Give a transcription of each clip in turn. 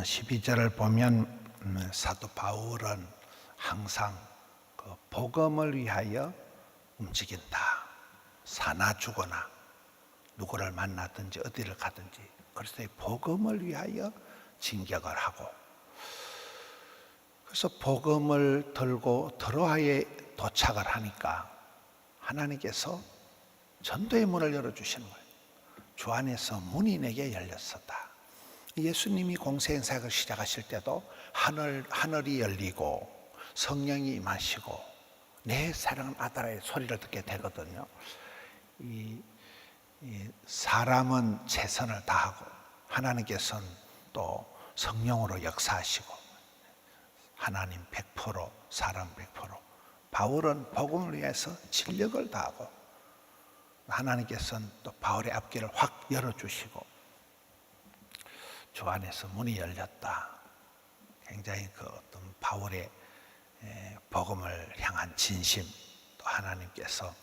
12절을 보면 사도 바울은 항상 그 복음을 위하여 움직인다. 사나 죽거나 누구를 만나든지 어디를 가든지 그리스도의 복음을 위하여 진격을 하고, 그래서 복음을 들고 드로아에 도착을 하니까 하나님께서 전도의 문을 열어주시는 거예요. 주 안에서 문이 내게 열렸었다. 예수님이 공생사역을 시작하실 때도 하늘이 열리고 성령이 임하시고 내 사랑하는 아들의 소리를 듣게 되거든요. 이 사람은 최선을 다하고 하나님께서는 또 성령으로 역사하시고, 하나님 100%, 사람 100%. 바울은 복음을 위해서 진력을 다하고 하나님께서는 또 바울의 앞길을 확 열어주시고 주 안에서 문이 열렸다. 굉장히 그 어떤 바울의 복음을 향한 진심, 또 하나님께서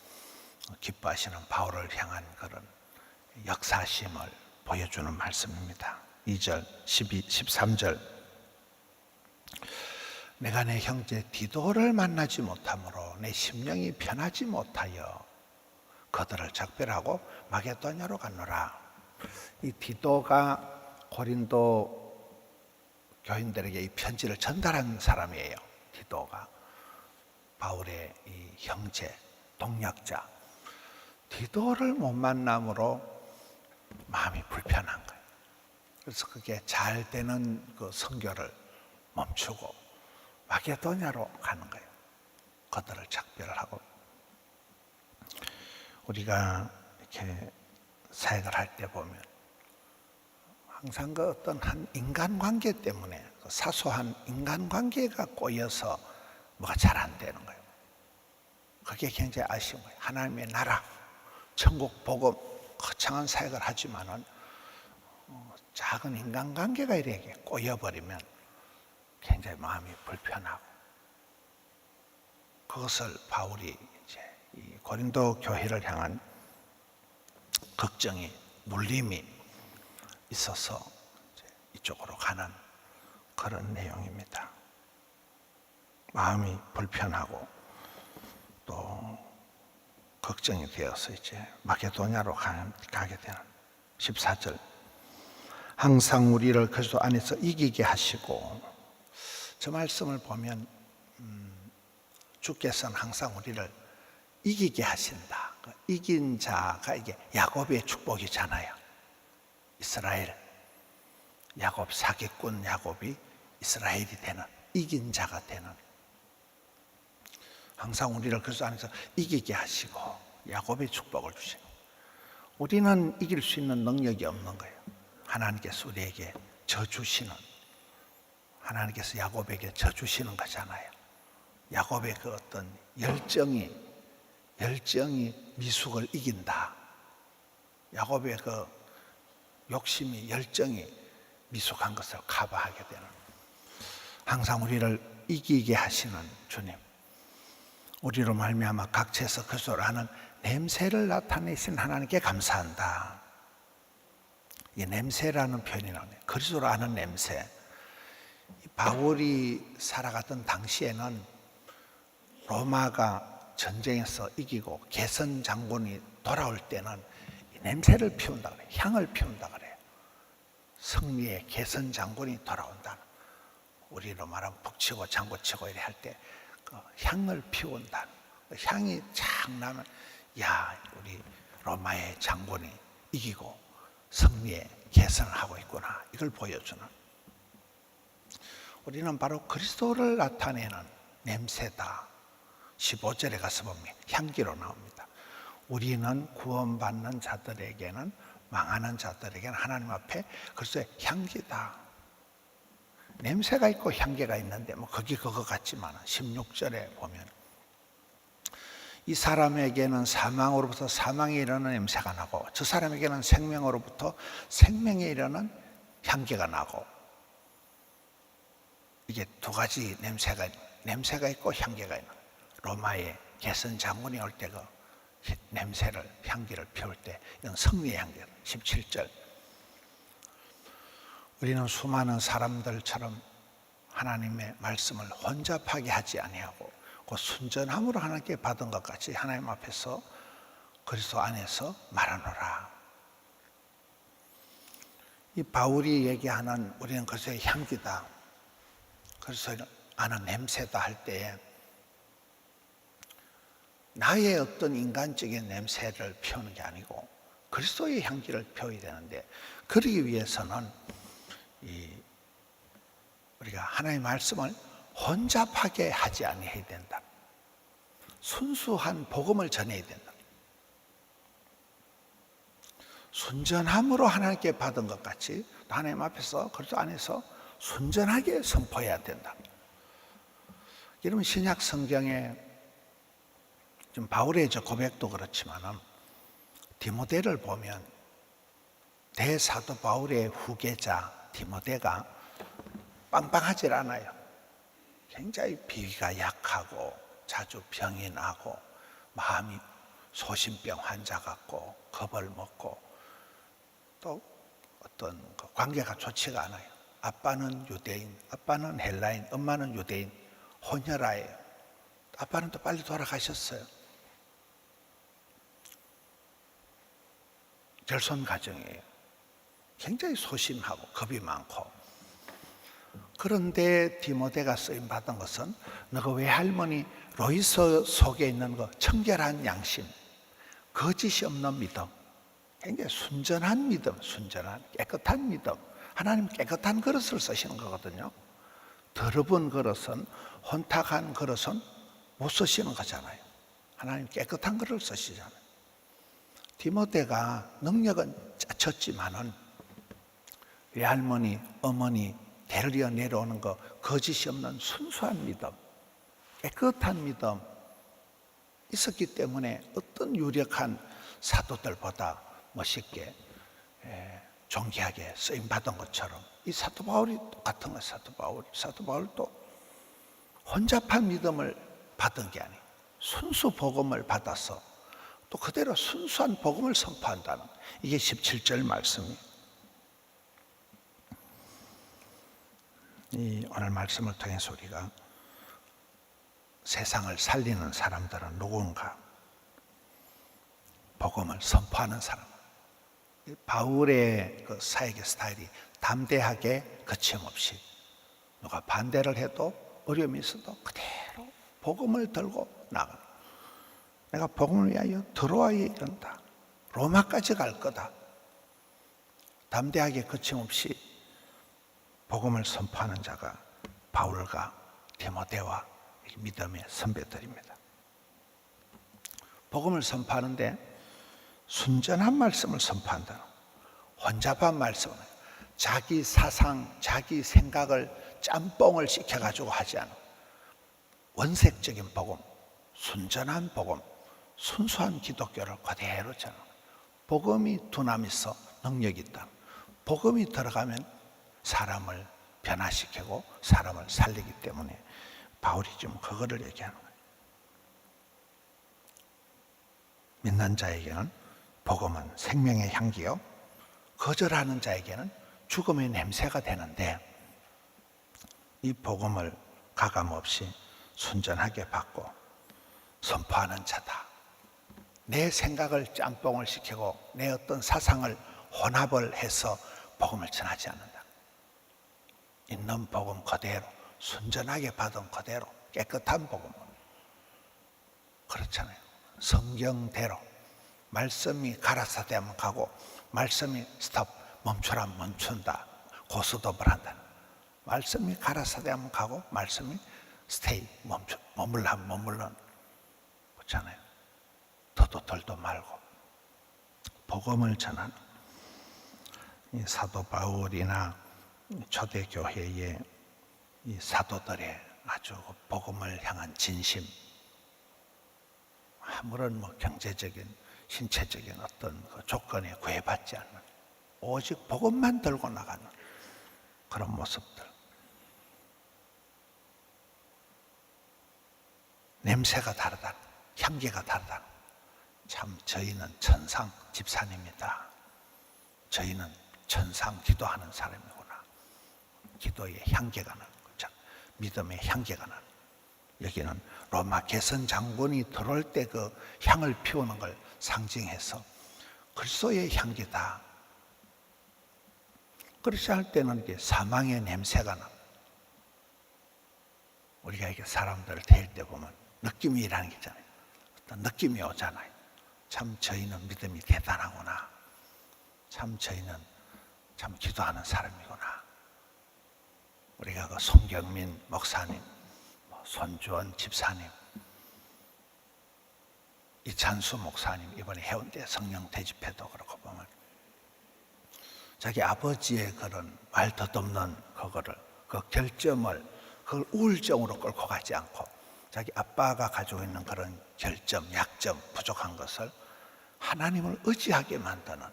기뻐하시는 바울을 향한 그런 역사심을 보여주는 말씀입니다. 2절, 12, 13절. 내가 내 형제 디도를 만나지 못하므로 내 심령이 편하지 못하여 그들을 작별하고 마게도냐로 갔노라. 이 디도가 고린도 교인들에게 이 편지를 전달한 사람이에요. 디도가 바울의 이 형제, 동역자. 디도를 못 만남으로 마음이 불편한 거예요. 그래서 그게 잘 되는 그 선교를 멈추고 마게도냐로 가는 거예요. 그들을 작별을 하고. 우리가 이렇게 사역을 할 때 보면 항상 그 어떤 한 인간관계 때문에, 그 사소한 인간관계가 꼬여서 뭐가 잘 안 되는 거예요. 그게 굉장히 아쉬운 거예요. 하나님의 나라, 천국 복음, 거창한 사역을 하지만은 작은 인간관계가 이렇게 꼬여버리면 굉장히 마음이 불편하고, 그것을 바울이 이제 이 고린도 교회를 향한 걱정이, 눌림이 있어서 이제 이쪽으로 가는 그런 내용입니다. 마음이 불편하고 또 걱정이 되어서 이제 마게도냐로 가게 되는 14절. 항상 우리를 그리스도 안에서 이기게 하시고, 저 말씀을 보면 주께서는 항상 우리를 이기게 하신다. 이긴 자가 이게 야곱의 축복이잖아요. 이스라엘, 야곱, 사기꾼 야곱이 이스라엘이 되는, 이긴 자가 되는, 항상 우리를 그리스도 안에서 이기게 하시고 야곱의 축복을 주시고, 우리는 이길 수 있는 능력이 없는 거예요. 하나님께서 우리에게 저 주시는, 하나님께서 야곱에게 저 주시는 거잖아요. 야곱의 그 어떤 열정이 미숙을 이긴다. 야곱의 그 욕심이, 열정이 미숙한 것을 커버하게 되는, 항상 우리를 이기게 하시는 주님, 우리로 말미암아 각처에서 그리스도를 아는 냄새를 나타내신 하나님께 감사한다. 이 냄새라는 표현이 나오네요. 그리스도를 아는 냄새. 바울이 살아갔던 당시에는 로마가 전쟁에서 이기고 게선 장군이 돌아올 때는 이 냄새를 피운다 그래요. 향을 피운다 그래요. 승리의 게선 장군이 돌아온다. 우리로 말하면 북치고 장구치고 이래 할 때 그 향을 피운다. 그 향이 착 나면, 야, 우리 로마의 장군이 이기고 승리의 개선을 하고 있구나. 이걸 보여주는, 우리는 바로 그리스도를 나타내는 냄새다. 15절에 가서 보면 향기로 나옵니다. 우리는 구원받는 자들에게는, 망하는 자들에게는 하나님 앞에 그리스도의 향기다. 냄새가 있고 향기가 있는데 뭐 거기 그거 같지만 16절에 보면 이 사람에게는 사망으로부터 사망에 이르는 냄새가 나고 저 사람에게는 생명으로부터 생명에 이르는 향기가 나고, 이게 두 가지 냄새가 있고 향기가 있는, 로마의 게선 장군이 올 때 그 냄새를, 향기를 피울 때 이건 승리의 향기. 17절. 우리는 수많은 사람들처럼 하나님의 말씀을 혼잡하게 하지 아니하고 그 순전함으로 하나님께 받은 것 같이 하나님 앞에서 그리스도 안에서 말하노라. 이 바울이 얘기하는 우리는 그리스도의 향기다, 그리스도 아는 냄새다 할 때에 나의 어떤 인간적인 냄새를 피우는 게 아니고 그리스도의 향기를 피워야 되는데, 그러기 위해서는 우리가 하나님의 말씀을 혼잡하게 하지 아니해야 된다. 순수한 복음을 전해야 된다. 순전함으로 하나님께 받은 것 같이 하나님 앞에서 그리스도 안에서 순전하게 선포해야 된다. 여러분, 신약 성경에 좀 바울의 고백도 그렇지만은 디모데를 보면 대사도 바울의 후계자 디모데가 빵빵하질 않아요. 굉장히 비위가 약하고 자주 병이 나고 마음이 소신병 환자 같고 겁을 먹고 또 어떤 관계가 좋지가 않아요. 아빠는 유대인, 아빠는 헬라인, 엄마는 유대인, 혼혈아예요. 아빠는 또 빨리 돌아가셨어요. 결손 가정이에요. 굉장히 소심하고 겁이 많고. 그런데 디모데가 쓰임 받은 것은 너가 외할머니 로이서 속에 있는 그 청결한 양심, 거짓이 없는 믿음, 굉장히 순전한 믿음, 순전한 깨끗한 믿음, 하나님 깨끗한 그릇을 쓰시는 거거든요. 더러운 그릇은, 혼탁한 그릇은 못 쓰시는 거잖아요. 하나님 깨끗한 그릇을 쓰시잖아요. 디모데가 능력은 짜쳤지만은 외할머니, 어머니 대를 이어 내려오는 거 거짓이 없는 순수한 믿음, 깨끗한 믿음 있었기 때문에 어떤 유력한 사도들보다 멋있게 존귀하게 쓰임 받은 것처럼 이 사도 바울이 똑같은 거예요. 사도 바울도 혼잡한 믿음을 받은 게 아니에요. 순수 복음을 받아서 또 그대로 순수한 복음을 선포한다는, 이게 17절 말씀이에요. 이 오늘 말씀을 통해서 우리가 세상을 살리는 사람들은 누군가? 복음을 선포하는 사람. 바울의 그 사역의 스타일이 담대하게 거침없이 누가 반대를 해도 어려움이 있어도 그대로 복음을 들고 나가는, 내가 복음을 위하여 드로아에 이른다, 로마까지 갈 거다. 담대하게 거침없이 복음을 선포하는 자가 바울과 디모데와 믿음의 선배들입니다. 복음을 선포하는데 순전한 말씀을 선포한다. 혼잡한 말씀은 자기 사상, 자기 생각을 짬뽕을 시켜가지고 하지 않아. 원색적인 복음, 순전한 복음, 순수한 기독교를 그대로 전하는, 복음이 두나미서 능력이 있다. 복음이 들어가면 사람을 변화시키고 사람을 살리기 때문에 바울이 좀 그거를 얘기하는 거예요. 믿는 자에게는 복음은 생명의 향기요, 거절하는 자에게는 죽음의 냄새가 되는데, 이 복음을 가감없이 순전하게 받고 선포하는 자다. 내 생각을 짬뽕을 시키고 내 어떤 사상을 혼합을 해서 복음을 전하지 않는다. 있는 복음 그대로, 순전하게 받은 그대로, 깨끗한 복음. 그렇잖아요. 성경대로 말씀이 가라사대하면 가고, 말씀이 스톱, 멈추라면 멈춘다, 고스톱을 한다. 말씀이 가라사대하면 가고, 말씀이 스테이, 멈춰, 머물라면 머물러는, 그렇잖아요. 더도 덜도 말고 복음을 전하는 이 사도 바울이나 초대교회의 이 사도들의 아주 복음을 향한 진심, 아무런 경제적인, 신체적인 어떤 조건에 구애받지 않는, 오직 복음만 들고 나가는 그런 모습들. 냄새가 다르다, 향기가 다르다. 참 저희는 천상 집사입니다. 저희는 천상 기도하는 사람이구나. 기도의 향기가 나는 거죠. 믿음의 향기가 나는. 여기는 로마 개선 장군이 들어올 때 그 향을 피우는 걸 상징해서 그리스도의 향기다. 그렇지 않을 때는 이게 사망의 냄새가 나. 우리가 이게 사람들을 대할 때 보면 느낌이라는 게 있잖아요. 어떤 느낌이 오잖아요. 참 저희는 믿음이 대단하구나. 참 저희는 참 기도하는 사람이구나. 우리가 그 송경민 목사님, 손주원 집사님, 이찬수 목사님 이번에 해운대 성령 대집회도 그렇고 보면 자기 아버지의 그런 말 더듬는 그거를 그 결점을 그걸 우울증으로 끌고 가지 않고 자기 아빠가 가지고 있는 그런 결점, 약점, 부족한 것을 하나님을 의지하게 만드는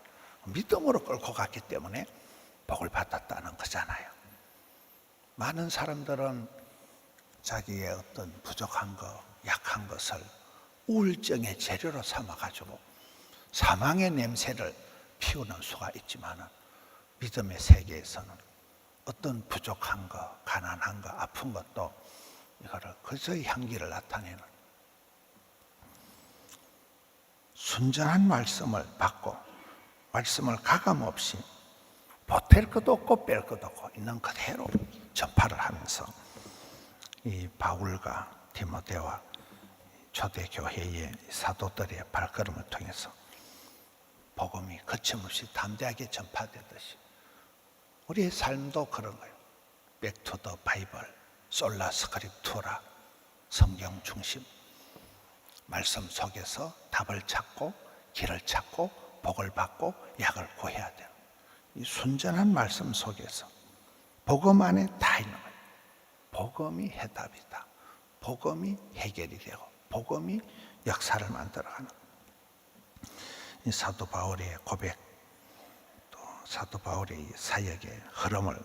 믿음으로 끌고 갔기 때문에 복을 받았다는 거잖아요. 많은 사람들은 자기의 어떤 부족한 것, 약한 것을 우울증의 재료로 삼아가지고 사망의 냄새를 피우는 수가 있지만은 믿음의 세계에서는 어떤 부족한 것, 가난한 것, 아픈 것도 이거를 그리스도의 향기를 나타내는 순전한 말씀을 받고 말씀을 가감없이 보탤 것도 없고 뺄 것도 없고 있는 그대로 전파를 하면서 이 바울과 디모데와 초대교회의 사도들의 발걸음을 통해서 복음이 거침없이 담대하게 전파되듯이 우리의 삶도 그런 거예요. Back to the Bible, 솔라 스크립투라, 성경 중심. 말씀 속에서 답을 찾고 길을 찾고 복을 받고 약을 구해야 돼요. 이 순전한 말씀 속에서 복음 안에 다 있는 거예요. 복음이 해답이다. 복음이 해결이 되고 복음이 역사를 만들어가는 이 사도 바울의 고백, 또 사도 바울의 사역의 흐름을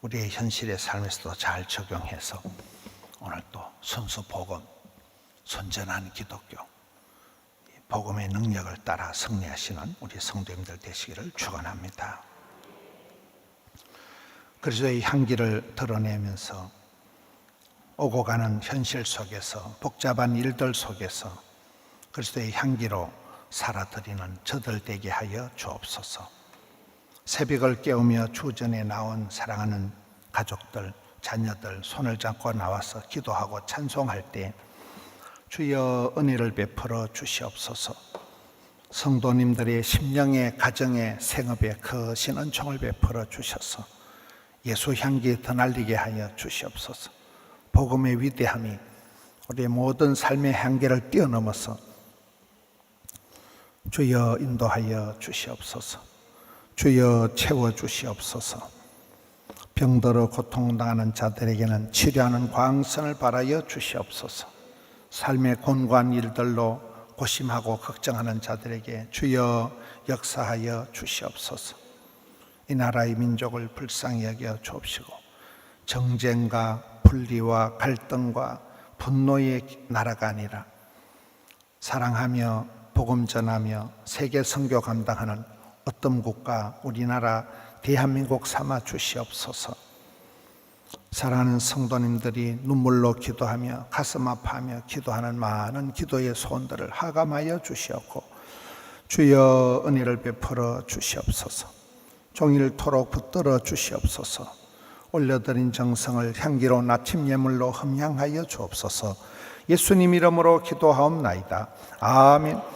우리의 현실의 삶에서도 잘 적용해서 오늘 또 순수 복음, 순전한 기독교, 복음의 능력을 따라 승리하시는 우리 성도님들 되시기를 축원합니다. 그리스도의 향기를 드러내면서 오고 가는 현실 속에서 복잡한 일들 속에서 그리스도의 향기로 살아드리는 저들 되게 하여 주옵소서. 새벽을 깨우며 주전에 나온 사랑하는 가족들, 자녀들 손을 잡고 나와서 기도하고 찬송할 때 주여 은혜를 베풀어 주시옵소서. 성도님들의 심령의 가정의 생업에 크신 은총을 베풀어 주셔서 예수 향기 드날리게 하여 주시옵소서. 복음의 위대함이 우리의 모든 삶의 한계를 뛰어넘어서 주여 인도하여 주시옵소서. 주여 채워 주시옵소서. 병들어 고통당하는 자들에게는 치료하는 광선을 발하여 주시옵소서. 삶의 곤고한 일들로 고심하고 걱정하는 자들에게 주여 역사하여 주시옵소서. 이 나라의 민족을 불쌍히 여겨 주옵시고 정쟁과 분리와 갈등과 분노의 나라가 아니라 사랑하며 복음 전하며 세계 선교 감당하는 어떤 국가 우리나라 대한민국 삼아 주시옵소서. 사랑하는 성도님들이 눈물로 기도하며 가슴 아파하며 기도하는 많은 기도의 소원들을 하감하여 주시옵고 주여 은혜를 베풀어 주시옵소서. 종일토록 붙들어 주시옵소서. 올려드린 정성을 향기로 나침 예물로 흠양하여 주옵소서. 예수님 이름으로 기도하옵나이다. 아멘.